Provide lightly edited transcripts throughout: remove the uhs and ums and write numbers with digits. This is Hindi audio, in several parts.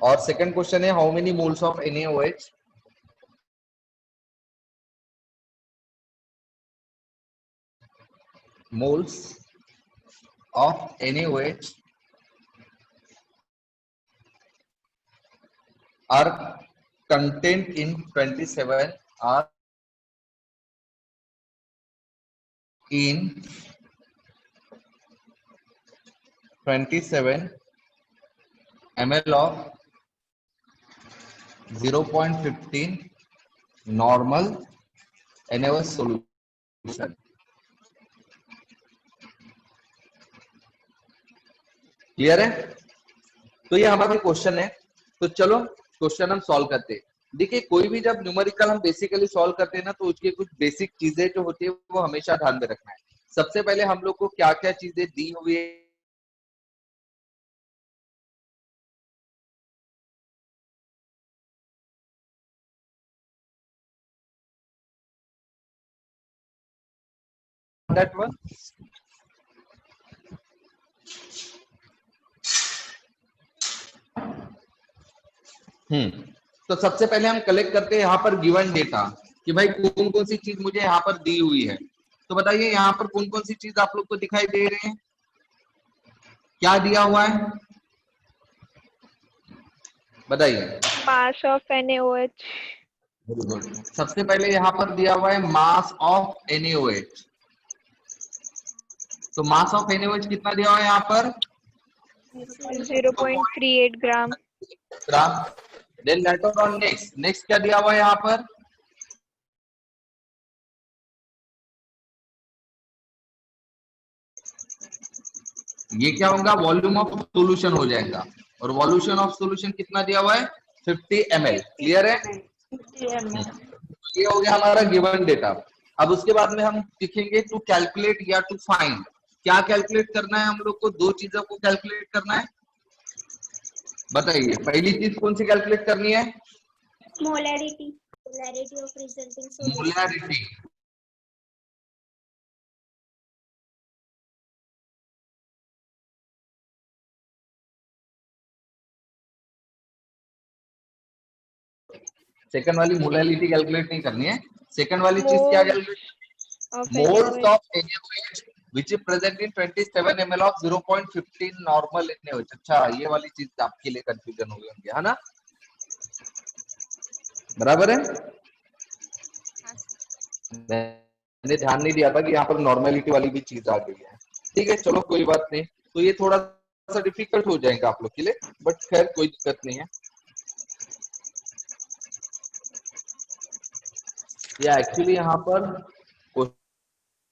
और सेकंड क्वेश्चन है how many moles of NaOH? Moles of NaOH are contained in 27 are in 27 ml of 0.15 normal NaOH solution. Clear है? तो ये हमारा क्वेश्चन है। तो चलो क्वेश्चन हम सॉल्व करते हैं। देखिए कोई भी जब न्यूमेरिकल हम बेसिकली सॉल्व करते हैं ना, तो उसकी कुछ बेसिक चीजें जो होती है वो हमेशा ध्यान में रखना है। सबसे पहले हम लोग को क्या क्या चीजें दी हुई है, that one? तो सबसे पहले हम कलेक्ट करते हैं यहाँ पर गिवन डेटा कि भाई कौन कौन सी चीज मुझे यहाँ पर दी हुई है। तो बताइए यहाँ पर कौन कौन सी चीज आप लोग को दिखाई दे रहे हैं, क्या दिया हुआ है बताइए। Mass of NaOH। सबसे पहले यहाँ पर दिया हुआ है मास ऑफ NaOH। तो मास ऑफ NaOH कितना दिया हुआ है यहाँ पर? 0.38 ग्राम। ग्राम। देन लेटर ऑन नेक्स्ट क्या दिया हुआ है यहाँ पर? ये क्या होगा? वॉल्यूम ऑफ सॉल्यूशन हो जाएगा। और वॉल्यूशन ऑफ सॉल्यूशन कितना दिया हुआ है? 50 ml। क्लियर है? 50 ml। ये हो गया हमारा गिवन डेटा। अब उसके बाद में हम सीखेंगे टू कैलकुलेट या टू फाइंड। क्या कैलकुलेट करना है हम लोग को? दो चीजों को कैलकुलेट करना है। बताइए पहली चीज कौन सी कैलकुलेट करनी है? Molarity of resulting solution. Molarity. Second वाली मोलैरिटी कैलकुलेट नहीं करनी है। सेकंड वाली चीज क्या calculate? Moles of NaOH which is present in 27 ml of 0.15 normal NaOH। अच्छा ये वाली चीज आपके लिए कंफ्यूजन हो गई होंगी, है ना? बराबर है? मैंने ध्यान नहीं दिया था कि यहाँ पर नॉर्मेलिटी वाली भी चीज आ गई है। ठीक है चलो कोई बात नहीं। तो ये थोड़ा सा डिफिकल्ट हो जाएगा आप लोग के लिए, बट खैर कोई दिक्कत नहीं है। या एक्चुअली यहाँ पर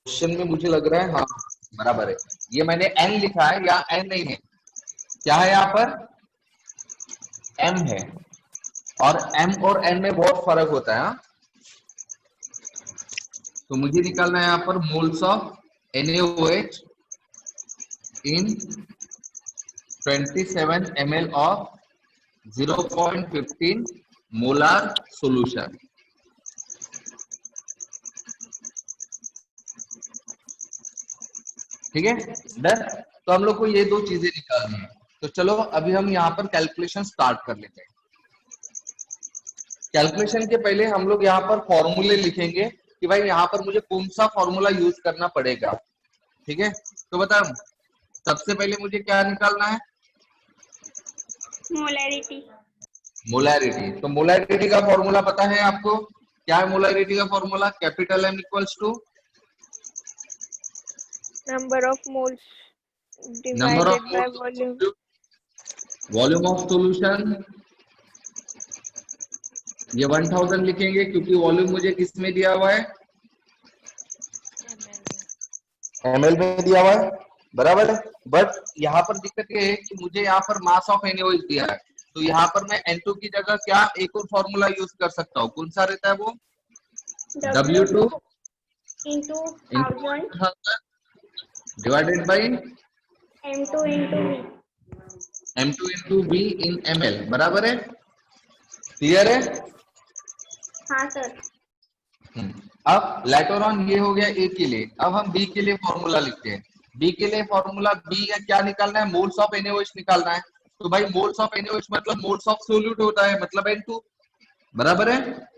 क्वेश्चन में मुझे लग रहा है, हाँ बराबर है। ये मैंने N लिखा है या N नहीं है, क्या है यहाँ पर? M है। और M और N में बहुत फर्क होता है। हाँ तो मुझे निकालना है यहाँ पर moles of NaOH in 27 ml of 0.15 molar solution. ठीक है डन। तो हम लोग को ये दो चीजें निकालनी है। तो चलो अभी हम यहाँ पर कैलकुलेशन स्टार्ट कर लेते हैं। कैलकुलेशन के पहले हम लोग यहाँ पर फॉर्मूले लिखेंगे कि भाई यहाँ पर मुझे कौन सा फॉर्मूला यूज करना पड़ेगा। ठीक है तो बताओ सबसे पहले मुझे क्या निकालना है? मोलैरिटी। मोलैरिटी। तो मोलैरिटी का फॉर्मूला पता है आपको? क्या है मोलैरिटी का formula? Capital M equals to number of moles number divided of by volume. Volume of solution. ये 1000 लिखेंगे क्योंकि वॉल्यूम मुझे किस में दिया हुआ है? ml में दिया हुआ है। बराबर है। बट यहाँ पर दिक्कत ये है कि मुझे यहाँ पर मास ऑफ NaOH दिया है। तो यहाँ पर मैं N2 की जगह क्या एक और फॉर्मूला यूज कर सकता हूँ। कौन सा रहता है वो? W2 into 1000 divided by M2 into V। M2 into V in ml। बराबर है? क्लियर है? हाँ सर। अब लेटर ऑन ये हो गया A के लिए। अब हम B के लिए फॉर्मूला लिखते हैं। B के लिए फॉर्मूला B या क्या निकालना है? मोल्स ऑफ NaOH निकालना है। तो भाई मोल्स ऑफ NaOH मतलब मोल्स ऑफ सोल्यूट होता है, मतलब N2, बराबर है।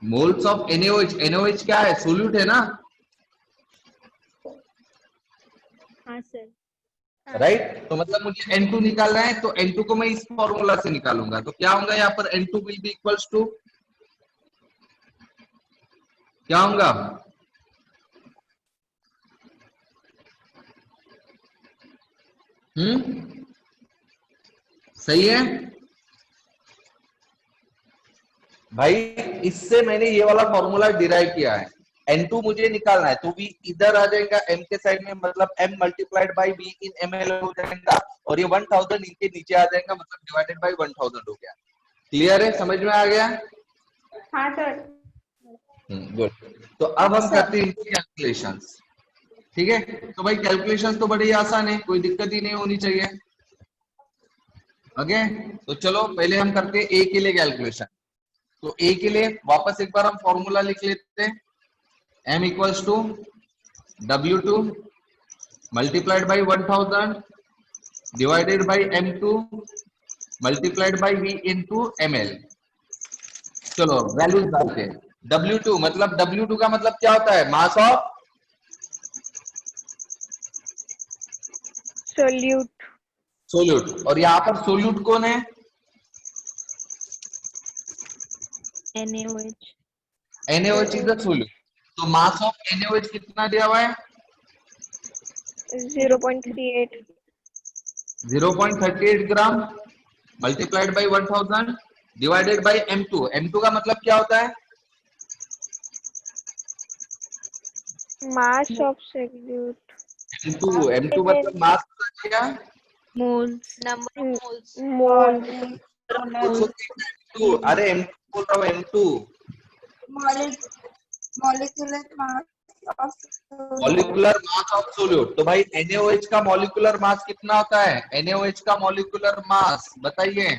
मोल्स ऑफ NaOH, NaOH क्या है, सोल्यूट है ना, हाँ सर। राइट। तो मतलब मुझे N2 निकालना है, तो N2 को मैं इस फॉर्मूला से निकालूंगा, तो क्या होगा यहाँ पर, N2 will be equals to क्या होगा, सही है भाई। इससे मैंने ये वाला फॉर्मूला डिराइव किया है। N2 मुझे निकालना है, तो V इधर आ जाएगा M के साइड में, मतलब M multiplied by V in ml हो जाएगा, और ये 1000 इनके नीचे आ जाएगा, मतलब डिवाइडेड बाई 1000 हो गया। क्लियर है, समझ में आ गया। हाँ सर। गुड। तो अब हम करते हैं इनकी कैलकुलेशंस, ठीक है। तो भाई कैलकुलेशंस तो बड़ी आसान है, कोई दिक्कत ही नहीं होनी चाहिए। ओके, तो चलो पहले हम करते हैं A के लिए कैलकुलेशन। तो A के लिए वापस एक बार हम फॉर्मूला लिख लेते हैं, M equals to W2 multiplied by 1000 divided by M2 multiplied by V into ml। चलो वैल्यूज डालते हैं। W2 मतलब, W2 का मतलब क्या होता है, मास ऑफ सोल्यूट। सोल्यूट, और यहाँ पर सोल्यूट कौन है, NaOH। NaOH is the solute. तो मास ऑफ NaOH कितना दिया हुआ है, 0.38। 0.38 gram multiplied by 1000 divided by M2। M2 का मतलब क्या होता है, मास ऑफ सोल्यूट। M2 मतलब मास क्या, moles. Number of moles. Moles. अरे M2 बोल रहा हूँ, M2 molecular mass of molecular mass of solute. तो भाई NaOH का मॉलिक्यूलर मास कितना होता है, NaOH का मॉलिक्यूलर मास बताइए।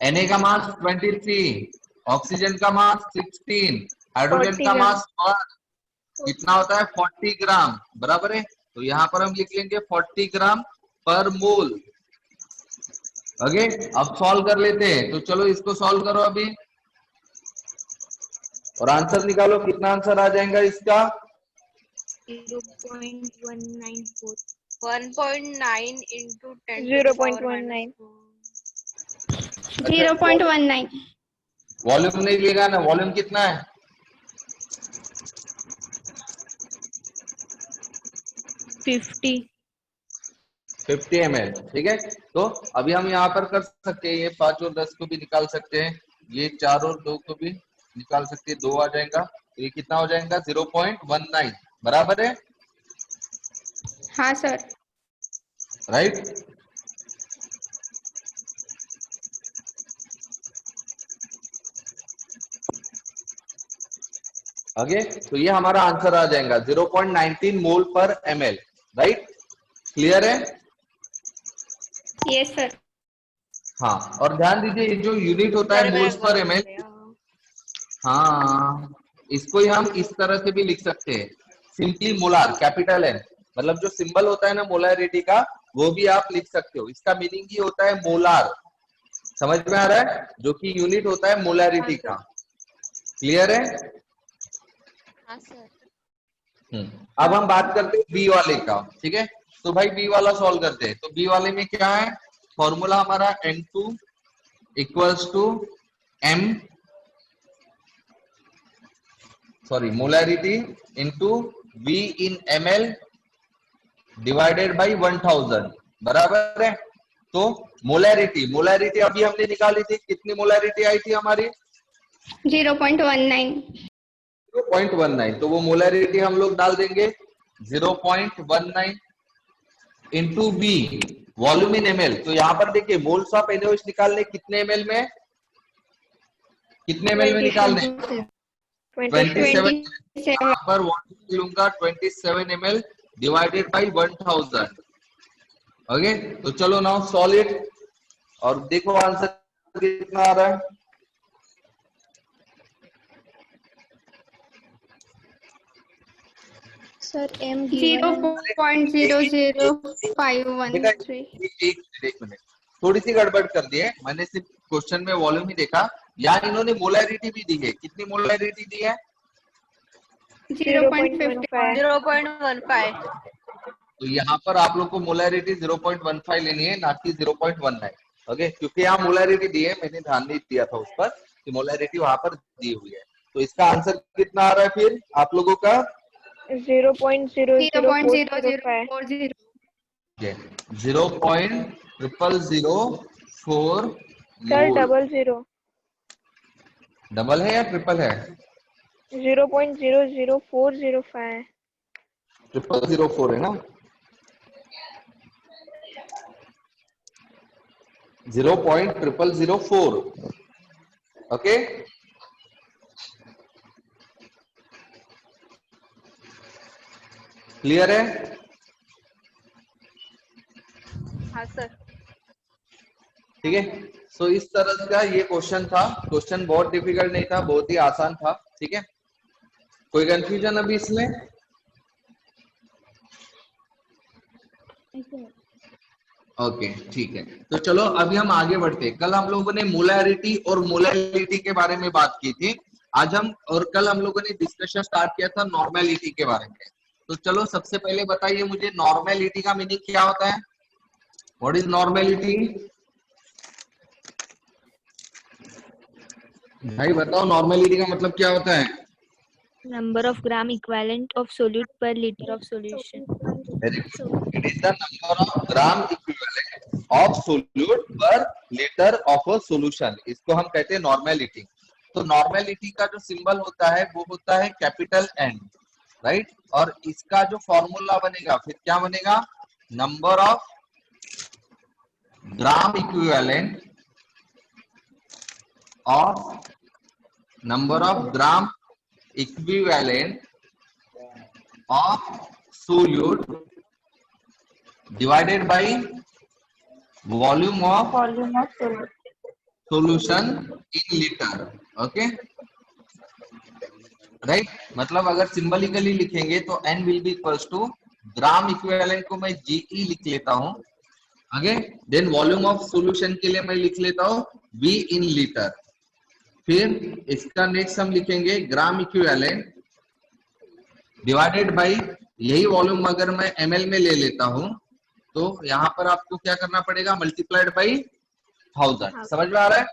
Na का मास 23, ऑक्सीजन का मास 16, हाइड्रोजन 40 का ग्राम। मास 1, कितना होता है 40 ग्राम, बराबर है। तो यहाँ पर हम लिख लेंगे 40 ग्राम पर मोल। ओके, अब सॉल्व कर लेते हैं, तो चलो इसको सॉल्व करो अभी और आंसर निकालो, कितना आंसर आ जाएगा इसका, 0.194। 1.9 into 10 to the power minus 0.19। 4. 0.19। Volume नहीं लेगा ना, वॉल्यूम कितना है, 50 ml, ठीक है। तो अभी हम यहाँ पर कर सकते हैं, ये 5 और 10 को भी निकाल सकते हैं, ये 4 और 2 को भी निकाल सकते हैं, 2 आ जाएगा, तो ये कितना हो जाएगा 0.19, बराबर है, हाँ सर। राइट। ओके, तो ये हमारा आंसर आ जाएगा 0.19 मोल पर ml, राइट। क्लियर है, यस सर। हाँ। और ध्यान दीजिए, ये जो यूनिट होता है मोल्स पर ml, हाँ, इसको ही हम इस तरह से भी लिख सकते हैं, सिंपली मोलार, कैपिटल N, मतलब जो सिंबल होता है ना मोलारिटी का, वो भी आप लिख सकते हो। इसका मीनिंग ही होता है मोलार, समझ में आ रहा है, जो कि यूनिट होता है मोलारिटी का। क्लियर है, हाँ सर। अब हम बात करते हैं बी वाले का, ठीक है। तो भाई बी वाला सॉल्व करते हैं। तो बी वाले में क्या है, फॉर्मूला हमारा N2 equals to M, sorry molarity into V in ml divided by 1000, बराबर है। तो मोलैरिटी, मोलैरिटी अभी हमने निकाली थी, कितनी मोलैरिटी आई थी हमारी, 0.19। 0.19, तो वो मोलैरिटी हम लोग डाल देंगे 0.19 into V volume in ml। तो यहाँ पर देखिए मोल्स ऑफ NaOH निकालने कितने ml में, कितने ml में निकालने, 27। यहाँ पर वॉल्यूम लूंगा 27 ml डिवाइडेड बाई 1000। ओके, तो चलो नाउ सॉलिड, और देखो आंसर कितना आ रहा है, Sir, M zero given. Point zero zero 513. एक मिनट, थोड़ी सी गड़बड़ कर दी है, मैंने सिर्फ क्वेश्चन में वॉल्यूम ही देखा। यहाँ इन्होंने मोलैरिटी भी दी है, कितनी मोलैरिटी दी है? 0.51. 0.15. तो यहाँ पर आप लोग को मोलैरिटी 0.15 लेनी है, ना कि 0.19। ओके, क्योंकि यहाँ मोलैरिटी दी है, मैंने ध्यान नहीं दिया था उस पर कि मोलैरिटी वहां पर दी हुई है। तो इसका आंसर कितना आ रहा है फिर आप लोगों का? 0.00040. 0.0004 Sir, मोल। 00. डबल है या ट्रिपल है? 0.00405. 0004 है ना? 0.0004। ओके, क्लियर है? हाँ सर। ठीक है, सो इस तरह का ये क्वेश्चन था। क्वेश्चन बहुत डिफिकल्ट नहीं था, बहुत ही आसान था। ठीक है, कोई कंफ्यूजन अभी इसमें? ओके, ठीक है, तो चलो अभी हम आगे बढ़ते हैं। कल हम लोगों ने मोलैरिटी और मोलैलिटी के बारे में बात की थी। आज हम, और कल हम लोगों ने डिस्कशन स्टार्ट किया था नॉर्मेलिटी के बारे में। तो चलो सबसे पहले बताइए मुझे, नॉर्मेलिटी का मीनिंग क्या होता है? What is normality? भाई बताओ, नॉर्मेलिटी का मतलब क्या होता है? Number of gram equivalent of solute per liter of solution. Very good. It is the number of gram equivalent of solute per liter of a solution. इसको हम कहते हैं नॉर्मेलिटी। तो नॉर्मेलिटी का जो सिंबल होता है वो होता है कैपिटल N, राइट? और इसका जो फॉर्मूला बनेगा फिर क्या बनेगा? Number of gram equivalent of of solute divided by volume of solution in liter। Okay, right? मतलब अगर सिंबलिकली लिखेंगे तो N will be equals to, gram equivalent को मैं GE लिख लेता हूं, आगे देन वॉल्यूम ऑफ सॉल्यूशन के लिए मैं लिख लेता हूं V इन लीटर। फिर इसका नेक्स्ट हम लिखेंगे ग्राम इक्विवेलेंट डिवाइडेड बाय, यही वॉल्यूम अगर मैं ml में ले लेता हूं तो यहां पर आपको क्या करना पड़ेगा? Multiplied by 1000। समझ में आ रहा है?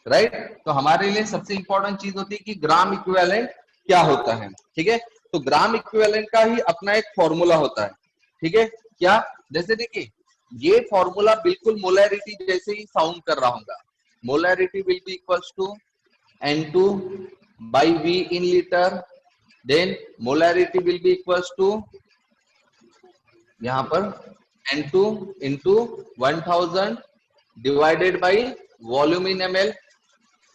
राइट? तो हमारे लिए सबसे इंपॉर्टेंट चीज होती है कि ग्राम इक्विवेलेंट क्या होता है। ठीक है, तो ग्राम इक्विवेलेंट का ही अपना एक फॉर्मूला होता है। ठीक है, क्या? जैसे देखिए, ये फॉर्मूला बिल्कुल मोलैरिटी जैसे ही साउंड कर रहा होगा। Molarity will be equals to N2 by V in liter, then molarity will be equals to, यहाँ पर N2 into 1000 divided by volume in ml।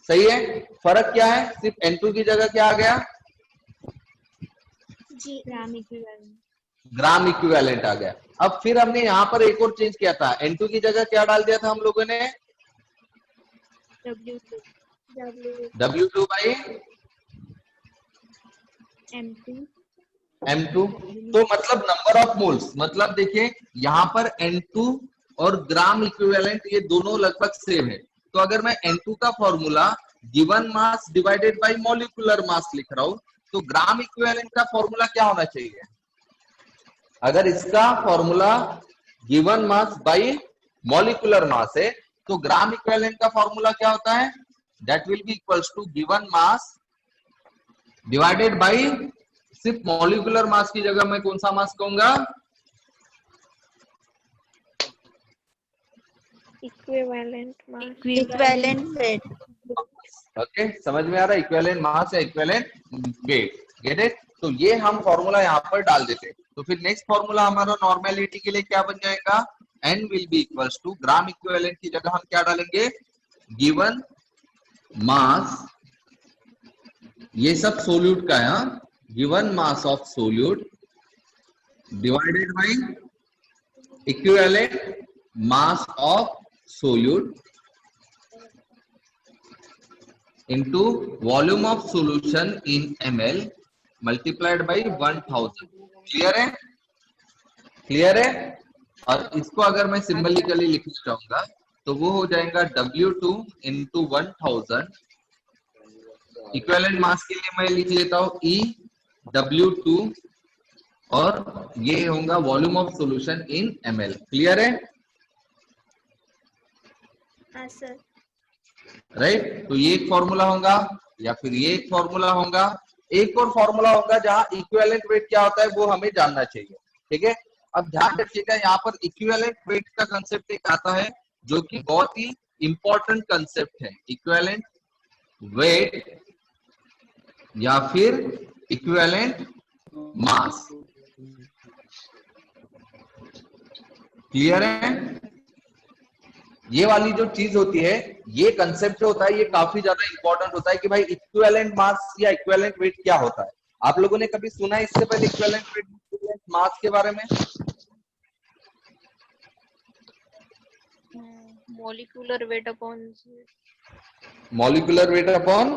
सही है? फर्क क्या है? सिर्फ N2 की जगह क्या आ गया? ग्राम इक्विवेलेंट आ गया। अब फिर हमने यहाँ पर एक और चेंज किया था, N2 की जगह क्या डाल दिया था हम लोगों ने? W2 by M2। तो मतलब नंबर ऑफ मोल्स, मतलब देखिए यहाँ पर N2 और ग्राम इक्विवेलेंट ये दोनों लगभग सेम है। तो अगर मैं N2 का formula given mass divided bye molecular मास लिख रहा हूं तो ग्राम इक्विवेलेंट का फॉर्मूला क्या होना चाहिए? अगर इसका formula given mass by molecular mass है तो ग्राम इक्विवेलेंट का फॉर्मूला क्या होता है? That will be equals to given mass divided by, सिर्फ मॉलिक्यूलर मास की जगह मैं कौन सा मास कहूंगा? Equivalent mass. Equivalent weight. Okay, समझ में आ रहा है? इक्विवेलेंट मास या इक्विवेलेंट वेट, गेट इट? तो ये हम फॉर्मूला यहाँ पर डाल देते। तो फिर नेक्स्ट फॉर्मूला हमारा नॉर्मेलिटी के लिए क्या बन जाएगा? N will be equals to, gram equivalent की जगह हम क्या डालेंगे? गिवन मास, ये सब सोल्यूट का है, given mass of solute divided by equivalent mass of solute into volume of solution in ml multiplied by 1000। Clear है? क्लियर है? और इसको अगर मैं सिंबलिकली लिखना चाहूंगा तो वो हो जाएगा W2 इंटू 1000। इक्विवेलेंट मास के लिए मैं लिख लेता हूँ E W2 और ये होगा volume of solution in ml। Clear है? हाँ सर। राइट, तो ये एक फॉर्मूला होगा या फिर ये एक फॉर्मूला होगा। एक और फॉर्मूला होगा जहां इक्विवेलेंट वेट क्या होता है वो हमें जानना चाहिए। ठीक है, अब ध्यान रखिएगा यहाँ पर इक्विवेलेंट वेट का कंसेप्ट एक आता है जो कि बहुत ही इंपॉर्टेंट कंसेप्ट है। इक्विवेलेंट वेट या फिर इक्विवेलेंट मास। क्लियर है? ये वाली जो चीज होती है, ये कंसेप्ट जो होता है ये काफी ज्यादा इंपॉर्टेंट होता है कि भाई इक्विवेलेंट मास या इक्विवेलेंट वेट क्या होता है। आप लोगों ने कभी सुना है इससे पहले इक्विवेलेंट वेट इक्विवेलेंट मास के बारे में? molecular weight upon molecular weight upon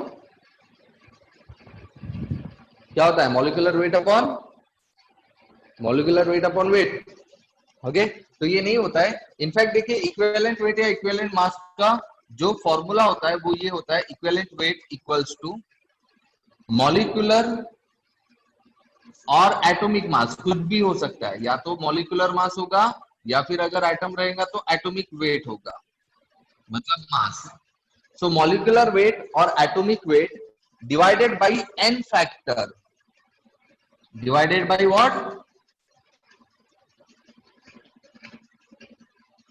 क्या होता है? Molecular weight upon molecular weight upon weight. Okay, तो ये नहीं होता है। इनफैक्ट देखिए इक्विवेलेंट वेट या इक्विवेलेंट मास का जो फॉर्मूला होता है वो ये होता है, equivalent weight equals to molecular और एटॉमिक मास। कुछ भी हो सकता है, या तो मॉलिक्यूलर मास होगा या फिर अगर एटम रहेगा तो एटॉमिक वेट होगा, मतलब मास। सो मॉलिक्यूलर वेट और atomic weight divided by n factor, divided by what?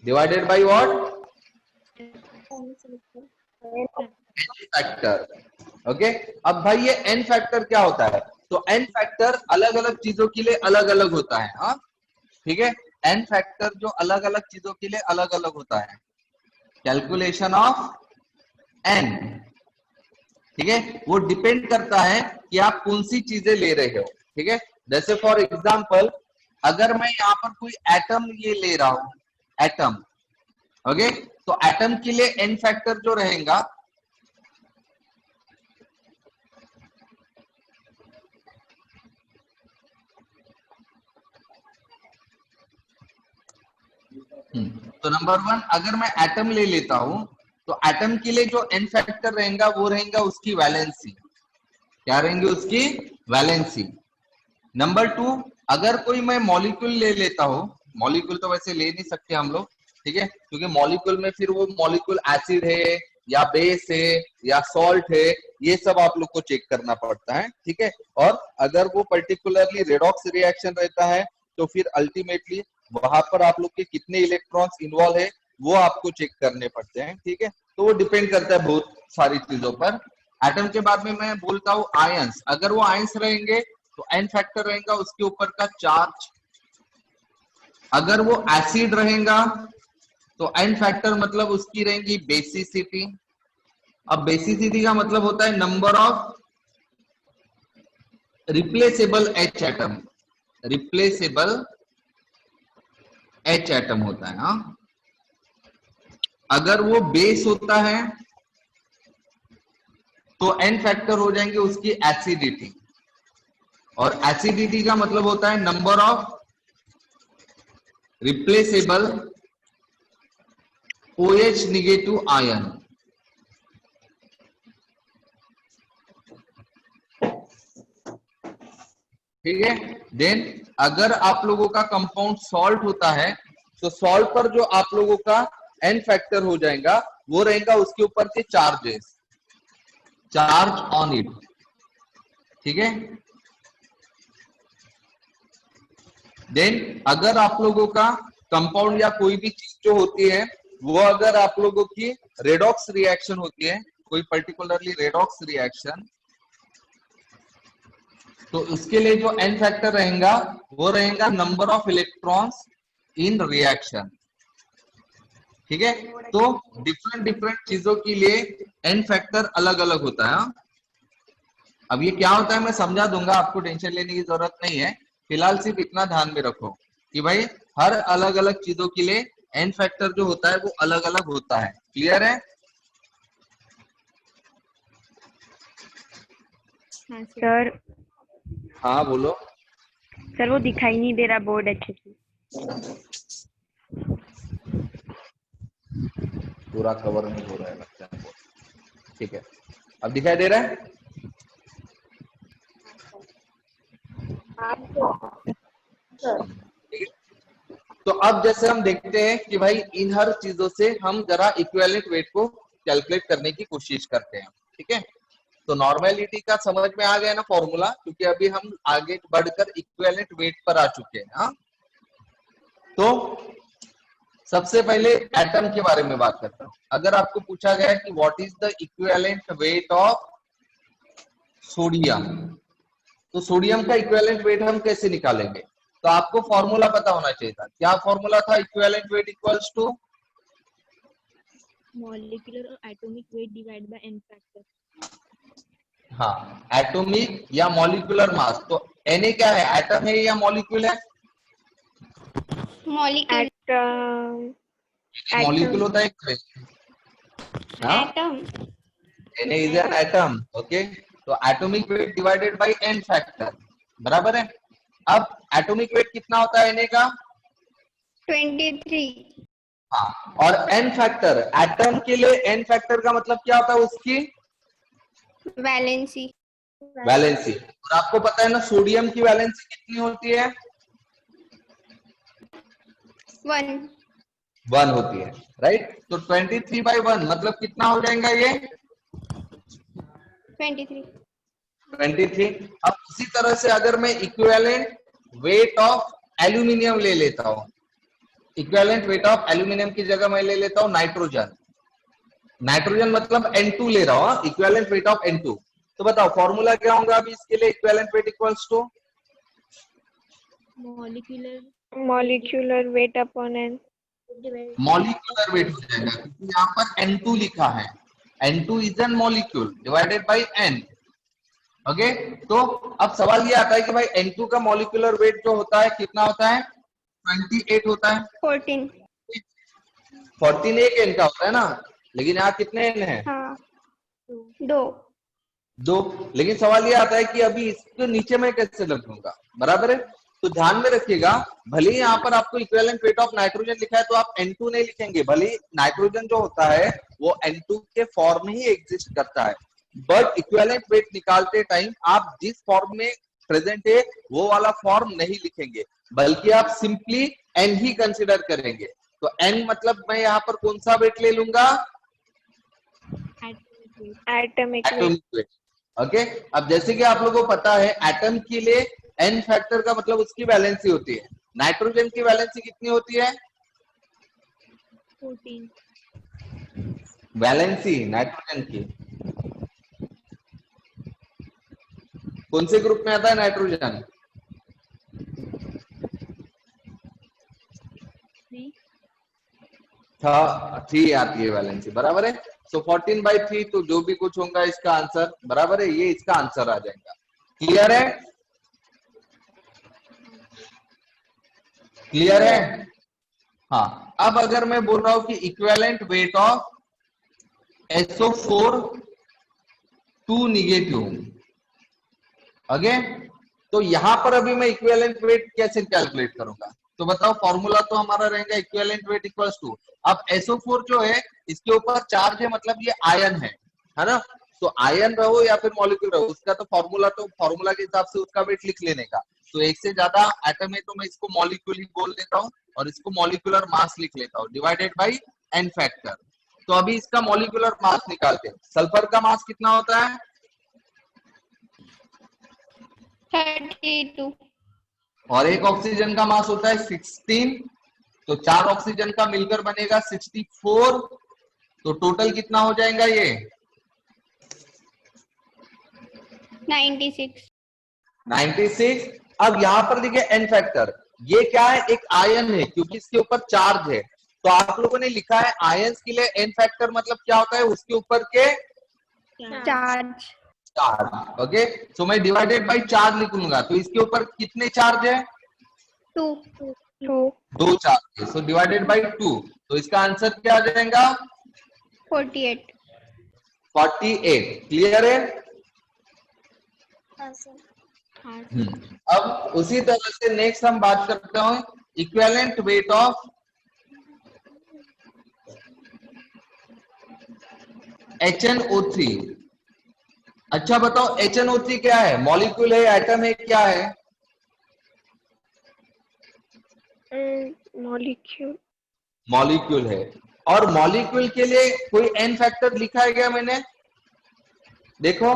Divided by what? Factor. Okay, अब भाई ये n फैक्टर क्या होता है? तो n फैक्टर अलग अलग चीजों के लिए अलग अलग होता है। हाँ ठीक है, n फैक्टर जो अलग अलग चीजों के लिए अलग अलग होता है। कैलकुलेशन ऑफ n, ठीक है, वो डिपेंड करता है कि आप कौन सी चीजें ले रहे हो। ठीक है, जैसे फॉर एग्जांपल अगर मैं यहाँ पर कोई एटम ये ले रहा हूं, एटम, ओके, तो एटम के लिए n फैक्टर जो रहेगा तो नंबर 1 अगर मैं एटम ले लेता हूं तो एटम के लिए जो n फैक्टर रहेगा वो रहेगा उसकी वैलेंसी। क्या रहेंगे? उसकी वैलेंसी। नंबर 2 अगर कोई मैं मॉलिक्यूल ले लेता हूं, मॉलिक्यूल तो वैसे ले नहीं सकते हम लोग, ठीक है, क्योंकि मॉलिक्यूल में फिर वो मॉलिक्यूल एसिड है या बेस है या सॉल्ट है, ये सब आप लोग को चेक करना पड़ता है। ठीक है, और अगर वो पर्टिकुलरली रेडॉक्स रिएक्शन रहता है तो फिर अल्टीमेटली वहां पर आप लोग के कितने इलेक्ट्रॉन्स इन्वॉल्व है वो आपको चेक करने पड़ते हैं। ठीक है, तो वो डिपेंड करता है बहुत सारी चीजों पर। एटम के बाद में मैं बोलता हूँ आयंस। अगर वो आयंस रहेंगे तो n फैक्टर रहेगा उसके ऊपर का चार्ज। अगर वो एसिड रहेगा तो n फैक्टर मतलब उसकी रहेंगी बेसिसिटी। अब बेसिसिटी का मतलब होता है number of replaceable H atom, replaceable H atom होता है। हाँ, अगर वो बेस होता है तो n फैक्टर हो जाएंगे उसकी एसिडिटी, और एसिडिटी का मतलब होता है number of replaceable OH negative ion. ठीक है, देन अगर आप लोगों का कंपाउंड सॉल्ट होता है तो सॉल्ट पर जो आप लोगों का n फैक्टर हो जाएगा वो रहेगा उसके ऊपर के चार्जेस, चार्ज ऑन इट। ठीक है, देन अगर आप लोगों का कंपाउंड या कोई भी चीज जो होती है वो अगर आप लोगों की रेडॉक्स रिएक्शन होती है, कोई पर्टिकुलरली रेडॉक्स रिएक्शन, तो उसके लिए जो n फैक्टर रहेगा वो रहेगा number of electrons in reaction. ठीक है, तो डिफरेंट डिफरेंट चीजों के लिए n फैक्टर अलग अलग होता है। अब ये क्या होता है मैं समझा दूंगा, आपको टेंशन लेने की जरूरत नहीं है। फिलहाल सिर्फ इतना ध्यान में रखो कि भाई हर अलग अलग चीजों के लिए n फैक्टर जो होता है वो अलग अलग होता है। क्लियर है? सर हाँ बोलो। सर वो दिखाई नहीं दे रहा बोर्ड अच्छे से। पूरा कवर नहीं हो रहा है लगता है। ठीक है, अब दिखाई दे रहा है? ठीक है, तो अब जैसे हम देखते हैं कि भाई इन हर चीजों से हम जरा इक्विवेलेंट वेट को कैलकुलेट करने की कोशिश करते हैं। ठीक है, तो नॉर्मेलिटी का समझ में आ गया ना फॉर्मूला, क्योंकि अभी हम आगे बढ़कर इक्विवेलेंट वेट पर आ चुके हैं। हाँ, तो सबसे पहले एटम के बारे में बात करता हूं। अगर आपको पूछा गया कि what is the equivalent weight of sodium, तो सोडियम का इक्विवेलेंट वेट हम कैसे निकालेंगे? तो आपको फॉर्मूला पता होना चाहिए था। क्या फॉर्मूला था equivalent weight equals to? Molecular और atomic weight divide by n factor. हाँ, एटॉमिक या मॉलिक्यूलर मास। तो Na क्या है, एटम है या मॉलिक्यूल है? मॉलिक्यूल मॉलिक्यूल होता है एक। हाँ, atom Na is an atom. Okay, तो atomic weight divided by n factor बराबर है। अब एटॉमिक वेट कितना होता है Na का? 23। हाँ, और n फैक्टर, एटम के लिए n फैक्टर का मतलब क्या होता है? उसकी वैलेंसी वैलेंसी। और आपको पता है ना सोडियम की वैलेंसी कितनी होती है? 1। 1 होती है, राइट। तो 23/1 मतलब कितना हो जाएगा ये? 23। 23। अब इसी तरह से अगर मैं इक्विवेलेंट वेट ऑफ एल्यूमिनियम ले लेता हूं, इक्विवेलेंट वेट ऑफ एल्यूमिनियम की जगह मैं ले लेता हूं नाइट्रोजन। नाइट्रोजन मतलब N2 ले रहा हूं, इक्विवेलेंट वेट ऑफ N2। तो बताओ फॉर्मूला क्या होगा अभी इसके लिए equivalent weight equals to? Molecular weight upon n। Molecular weight हो जाएगा, क्योंकि यहाँ पर N2 लिखा है। N2 is an molecule divided by n। Okay, तो अब सवाल ये आता है कि भाई N2 का मॉलिक्यूलर वेट जो होता है कितना होता है? 28 होता है। 14। 14 एक n का होता है ना, लेकिन यहाँ कितने n है? हाँ 2। 2। लेकिन सवाल ये आता है कि अभी इसके नीचे मैं कैसे रख दूंगा, बराबर है। तो ध्यान में रखिएगा, भले ही यहाँ पर आपको इक्विवेलेंट वेट ऑफ नाइट्रोजन लिखा है तो आप N2 नहीं लिखेंगे, भले ही नाइट्रोजन जो होता है वो N2 के फॉर्म में ही एग्जिस्ट करता है, बट इक्विवेलेंट वेट निकालते टाइम आप जिस फॉर्म में प्रेजेंट है वो वाला फॉर्म नहीं लिखेंगे, बल्कि आप सिंपली n ही कंसिडर करेंगे। तो n मतलब मैं यहाँ पर कौन सा वेट ले लूंगा? Atomic weight. ओके, अब जैसे कि आप लोगों को पता है एटम के लिए n फैक्टर का मतलब उसकी वैलेंसी होती है। नाइट्रोजन की वैलेंसी कितनी होती है? 14। वैलेंसी नाइट्रोजन की कौन से ग्रुप में आता है नाइट्रोजन? 3 आती है वैलेंसी, बराबर है। सो 14/3, तो जो भी कुछ होगा इसका आंसर बराबर है, ये इसका आंसर आ जाएगा। क्लियर है? क्लियर है? हाँ, अब अगर मैं बोल रहा हूं कि equivalent weight of SO4 2 negative, okay, तो यहां पर अभी मैं इक्विवेलेंट वेट कैसे कैलकुलेट करूंगा? तो बताओ फॉर्मूला तो हमारा रहेगा इक्विवेलेंट वेट इक्वल्स टू, अब SO4 जो है इसके ऊपर चार्ज है, मतलब ये आयन है ना। तो आयन रहो या फिर मॉलिक्यूल रहो, उसका तो फॉर्मूला के हिसाब से उसका वेट लिख लेने का। तो एक से ज्यादा एटम है तो मैं इसको मॉलिक्यूल ही बोल देता हूँ और इसको मॉलिक्यूलर मास लिख लेता हूँ डिवाइडेड बाई n फैक्टर। तो अभी इसका मॉलिक्यूलर मास निकालते हैं। सल्फर का मास कितना होता है? 32। और एक ऑक्सीजन का मास होता है 16, तो 4 ऑक्सीजन का मिलकर बनेगा 64। तो टोटल कितना हो जाएगा ये? 96। 96। अब यहाँ पर देखिए n फैक्टर, ये क्या है? एक आयन है, क्योंकि इसके ऊपर चार्ज है। तो आप लोगों ने लिखा है आयंस के लिए n फैक्टर मतलब क्या होता है? उसके ऊपर के चार्ज। चार्ज। ओके, तो मैं डिवाइडेड बाई चार्ज लिख लूंगा। तो इसके ऊपर कितने चार्ज है? 2। 2 चार्ज है, सो डिवाइडेड बाई 2। तो इसका आंसर क्या आ जाएगा? 48। 48। क्लियर है? अब उसी तरह से नेक्स्ट हम बात करते हैं इक्विवेलेंट वेट ऑफ HNO3। अच्छा बताओ HNO3 क्या है? मॉलिक्यूल है, एटम है, क्या है? मॉलिक्यूल। मॉलिक्यूल है। और मॉलिक्यूल के लिए कोई n फैक्टर लिखा है क्या मैंने? देखो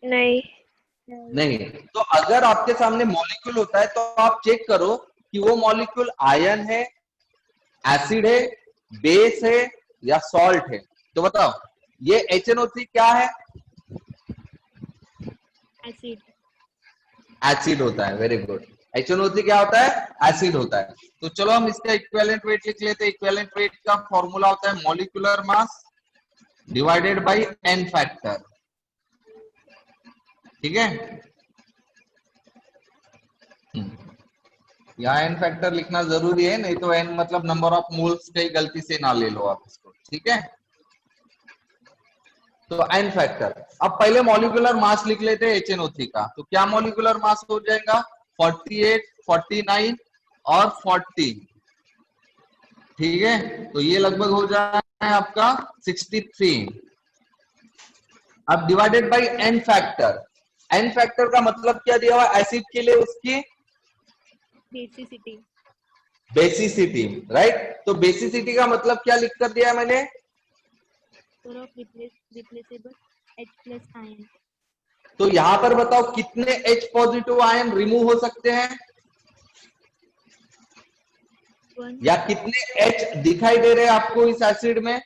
नहीं। तो अगर आपके सामने मॉलिक्यूल होता है तो आप चेक करो कि वो मॉलिक्यूल आयन है, एसिड है, बेस है या सॉल्ट है। तो बताओ ये HNO3 क्या है? एसिड। एसिड होता है। Very good. HNO3 क्या होता है? एसिड होता है। तो चलो हम इसका इक्विवेलेंट वेट लिख लेते हैं। इक्विवेलेंट वेट का फॉर्मूला होता है molecular mass divided by n factor. ठीक है, यहाँ n फैक्टर लिखना जरूरी है, नहीं तो n मतलब नंबर ऑफ मोल्स कहीं गलती से ना ले लो आप इसको। ठीक है, तो n फैक्टर। अब पहले मॉलिक्यूलर मास लिख लेते हैं HNO3 का। तो क्या मॉलिक्यूलर मास हो जाएगा? 48, 49 और 40। ठीक है, तो ये लगभग हो जाए आपका 63। अब divided by n factor. n factor का मतलब क्या दिया हुआ? एसिड के लिए उसकी बेसिसिटी। Basicity, right. तो बेसिसिटी का मतलब क्या लिख कर दिया मैंने? Replaceable H+ ion. तो यहां पर बताओ कितने H पॉजिटिव आयन रिमूव हो सकते हैं, या कितने H दिखाई दे रहे हैं आपको इस एसिड में?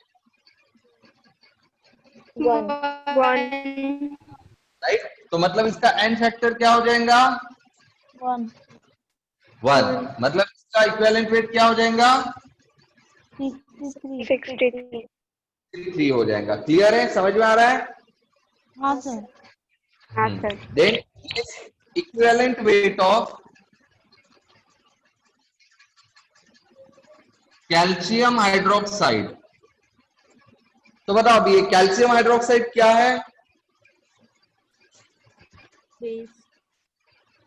1 राइट। तो मतलब इसका n फैक्टर क्या हो जाएगा? 1 मतलब इसका इक्विवेलेंट वेट क्या हो जाएगा? 63। 3 हो जाएगा। क्लियर है? समझ में आ रहा है? हाँ सर। हाँ sir. Then equivalent weight of calcium hydroxide. तो बताओ अभी ये कैल्शियम हाइड्रोक्साइड क्या है?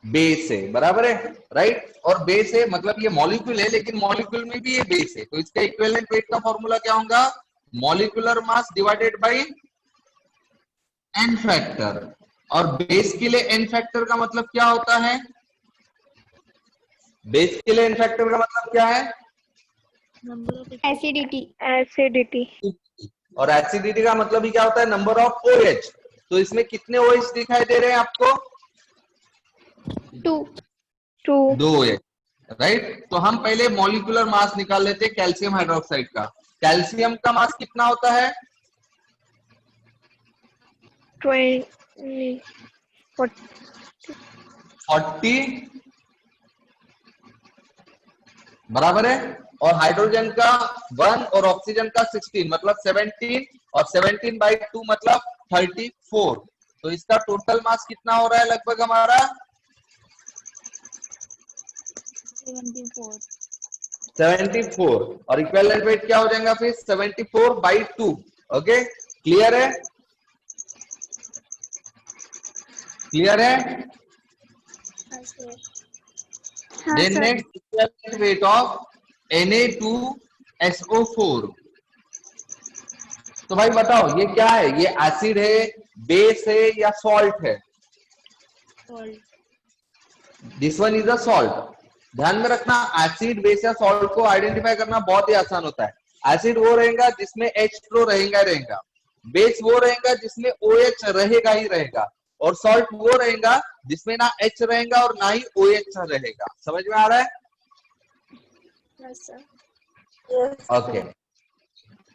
बेस है, बराबर है, राइट। और बेस है मतलब ये मॉलिक्यूल है, लेकिन मॉलिक्यूल में भी ये बेस है। तो इसका इक्विवेलेंट वेट का फॉर्मूला क्या होगा? Molecular mass divided by n factor. और बेस के लिए n फैक्टर का मतलब क्या होता है? बेस के लिए n फैक्टर का मतलब क्या है? एसिडिटी। और एसिडिटी का मतलब ही क्या होता है? Number of OH। तो इसमें कितने OH दिखाई दे रहे हैं आपको? 2 2 OH, राइट। तो हम पहले मॉलिक्यूलर मास निकाल लेते हैं कैल्शियम हाइड्रोक्साइड का। कैल्शियम का मास कितना होता है? 40, बराबर है। और हाइड्रोजन का 1 और ऑक्सीजन का 16 मतलब 17, और 17/2 मतलब 34। तो इसका टोटल मास कितना हो रहा है लगभग हमारा? 74। और इक्विवेलेंट वेट क्या हो जाएगा फिर? 74/2। ओके, क्लियर है? क्लियर है? Then next equivalent weight of Na2SO4। तो भाई बताओ ये क्या है? ये एसिड है, बेस है या सॉल्ट है? This one is a salt. ध्यान में रखना, एसिड, बेस या सॉल्ट को आइडेंटिफाई करना बहुत ही आसान होता है। एसिड वो रहेगा जिसमें H रहेगा, बेस वो रहेगा जिसमें OH रहेगा ही रहेगा, और सॉल्ट वो रहेगा जिसमें ना H रहेगा और ना ही OH रहेगा। समझ में आ रहा है? ओके,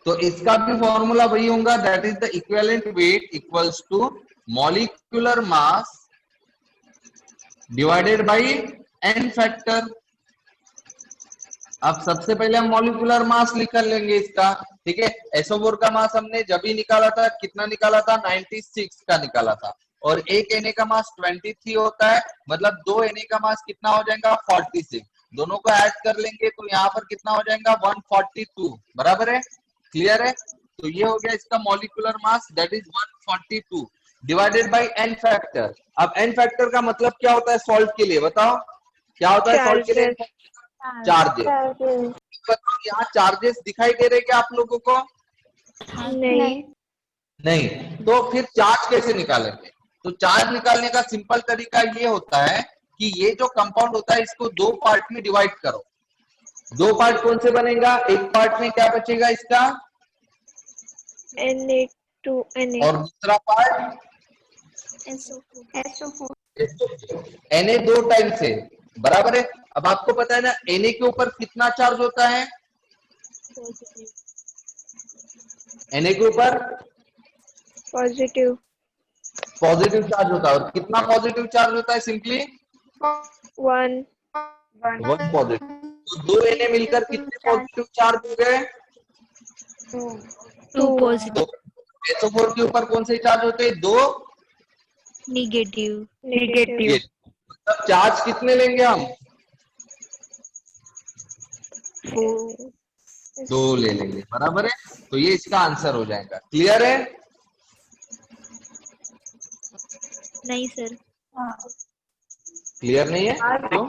तो इसका भी फॉर्मूला वही होगा, that is the equivalent weight equals to molecular mass divided by n factor. अब सबसे पहले हम मॉलिक्यूलर मास निकाल लेंगे इसका। ठीक है, SO4 का मास हमने जब ही निकाला था कितना निकाला था? 96 का निकाला था। और एक Na का मास 23 होता है, मतलब 2 Na का मास कितना हो जाएगा? 46। दोनों को ऐड कर लेंगे तो यहाँ पर कितना हो जाएगा? 142। बराबर है? क्लियर है? तो ये हो गया इसका molecular mass, that is 142। Divided by n factor. अब n फैक्टर का मतलब क्या होता है सॉल्ट के लिए, बताओ क्या होता है सॉल्ट के लिए? चार्जेस। बताओ यहाँ चार्जेस दिखाई दे रहे क्या आप लोगों को? नहीं। नहीं। तो फिर चार्ज कैसे निकालेंगे? तो चार्ज निकालने का सिंपल तरीका ये होता है कि ये जो कंपाउंड होता है इसको दो पार्ट में डिवाइड करो। दो पार्ट कौन से बनेगा? एक पार्ट में क्या बचेगा इसका Na2Na और दूसरा पार्ट SO4 Na दो टाइम से बराबर है। अब आपको पता है ना Na के ऊपर कितना चार्ज होता है? Na के ऊपर पॉजिटिव पॉजिटिव चार्ज होता है। और कितना पॉजिटिव चार्ज होता है? Simply 1 one positive. तो दो Na मिलकर कितने पॉजिटिव चार्ज हो गए? 2 positive. SO4 के ऊपर कौन से चार्ज होते हैं? दो Negative. ये मतलब चार्ज कितने लेंगे हम? 4. दो ले लेंगे बराबर है। तो ये इसका आंसर हो जाएगा। क्लियर है? नहीं सर. क्लियर नहीं है तो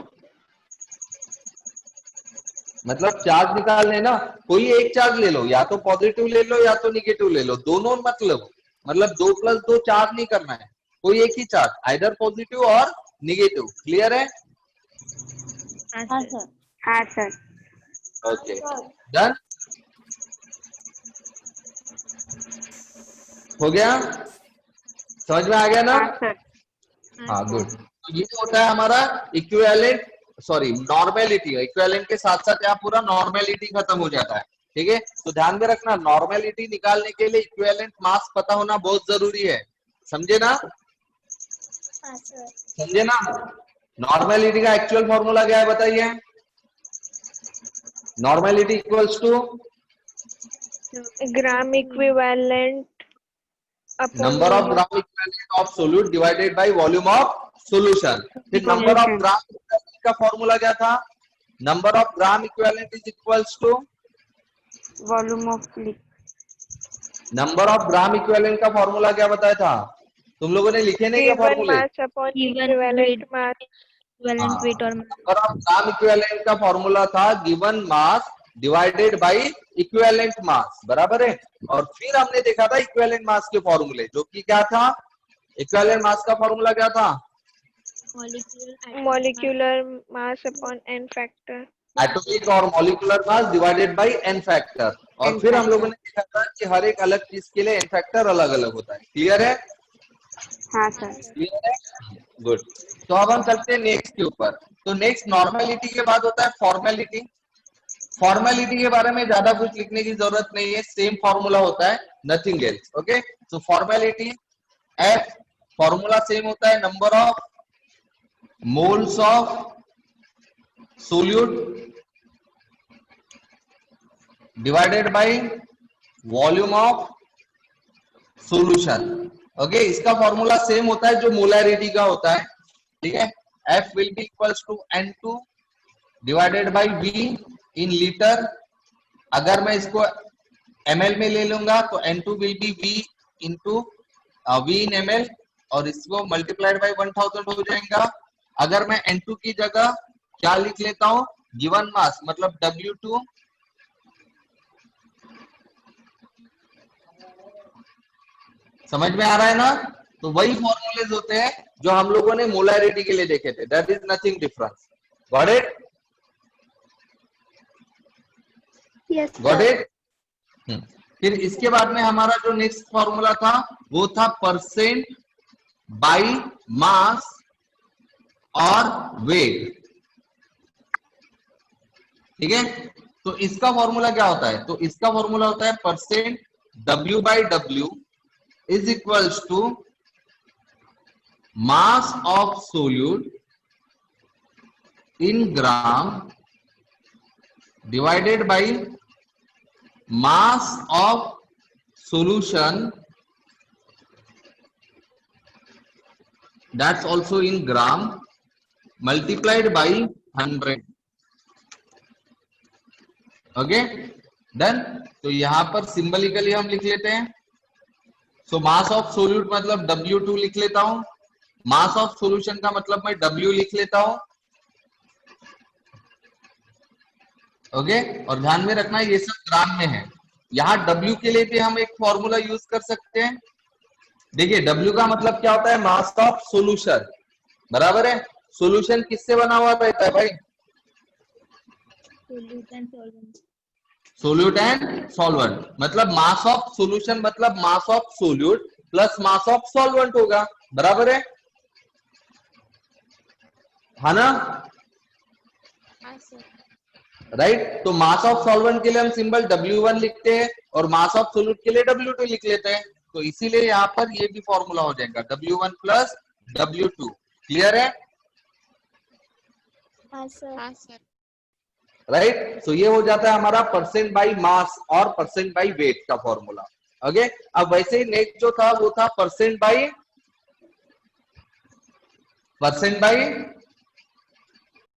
मतलब चार्ज निकालने ना कोई एक चार्ज ले लो, या तो पॉजिटिव ले लो या तो निगेटिव ले लो, दोनों मतलब 2+2 चार्ज नहीं करना है, कोई एक ही चार्ज, आइदर पॉजिटिव और निगेटिव। क्लियर है? हाँ सर. हाँ सर। ओके डन हो गया, समझ में आ गया ना? हाँ सर। हाँ गुड। तो ये होता है हमारा इक्विवेलेंट, सॉरी नॉर्मेलिटी। इक्विवेलेंट के साथ साथ यहाँ पूरा नॉर्मेलिटी खत्म हो जाता है। ठीक है, तो ध्यान में रखना नॉर्मेलिटी निकालने के लिए इक्विवेलेंट मास पता होना बहुत जरूरी है। समझे ना? समझे ना? नॉर्मेलिटी का एक्चुअल फॉर्मूला क्या है बताइए? Normality equals to gram equivalent number of gram equivalent of solute divided by volume of solution. फिर नंबर ऑफ ग्राम इक्विवेलेंट का फॉर्मूला क्या था? Number of gram equivalent is equals to volume of liquid. Number of gram equivalent का फॉर्मूला क्या बताया था? तुम लोगों ने लिखे नहीं क्या फॉर्मूले? Mass upon Given equivalent weight. Mass. Equivalent weight or mass. Number of gram equivalent का फॉर्मूला था given mass divided by equivalent mass, बराबर है। और फिर हमने देखा था इक्विवेलेंट मास के फॉर्मूले, जो कि क्या था? इक्विवेलेंट मास का फॉर्मूला क्या था? Molecular mass upon n factor. Atomic और molecular mass divided by n factor. और फिर हम लोगों ने देखा था कि हर एक अलग चीज के लिए n फैक्टर अलग अलग होता है। क्लियर है? हाँ सर। क्लियर है? गुड। तो अब हम चलते हैं नेक्स्ट के ऊपर। तो नेक्स्ट नॉर्मेलिटी के बाद होता है फॉर्मेलिटी। फॉर्मेलिटी के बारे में ज्यादा कुछ लिखने की जरूरत नहीं है, सेम फॉर्मूला होता है, नथिंग एल्स। ओके, तो फॉर्मेलिटी F फॉर्मूला सेम होता है number of moles of solute divided by volume of solution. Okay, इसका फॉर्मूला सेम होता है जो मोलैरिटी का होता है। ठीक है, F will be equals to N2 divided by V in litre. अगर मैं इसको ml में ले लूंगा तो N2 will be V into V in ml और इसको मल्टीप्लाइड बाय 1000 हो जाएगा। अगर मैं N2 की जगह क्या लिख लेता हूं? गिवन मास मतलब W2 समझ में आ रहा है ना? तो वही फॉर्मूलेज होते हैं जो हम लोगों ने मोलैरिटी के लिए देखे थे। That is nothing difference. Got it? Yes got it? फिर इसके बाद में हमारा जो नेक्स्ट फॉर्मूला था वो था परसेंट बाय मास और वेट। ठीक है, तो इसका फॉर्मूला क्या होता है? तो इसका फॉर्मूला होता है percent W by W is equals to mass of solute in gram divided by mass of solution that's also in gram multiplied by 100। Okay done. तो यहां पर सिंबलिकली हम लिख लेते हैं सो मास ऑफ सोल्यूट मतलब W2 लिख लेता हूं, मास ऑफ सॉल्यूशन का मतलब मैं W लिख लेता हूं। ओके, और ध्यान में रखना ये सब ग्राम में है। यहाँ W के लिए भी हम एक फॉर्मूला यूज कर सकते हैं। देखिए W का मतलब क्या होता है, मास ऑफ सॉल्यूशन, बराबर है। सॉल्यूशन किससे बना हुआ रहता है भाई, Solute and solvent. Solute and solvent, मतलब मास ऑफ सॉल्यूशन मतलब mass of solute plus mass of solvent होगा, बराबर है ना? हाँ सर। राइट, तो मास ऑफ सॉल्वेंट के लिए हम सिंबल W1 लिखते हैं और मास ऑफ सोल्यूट के लिए W2 लिख लेते हैं। तो इसीलिए यहाँ पर ये भी फॉर्मूला हो जाएगा W1 प्लस W2। क्लियर है? हाँ सर। राइट, तो ये हो जाता है हमारा परसेंट बाई मास और परसेंट बाई वेट का फॉर्मूला। ओके, अब वैसे ही नेक्स्ट जो था वो था परसेंट बाई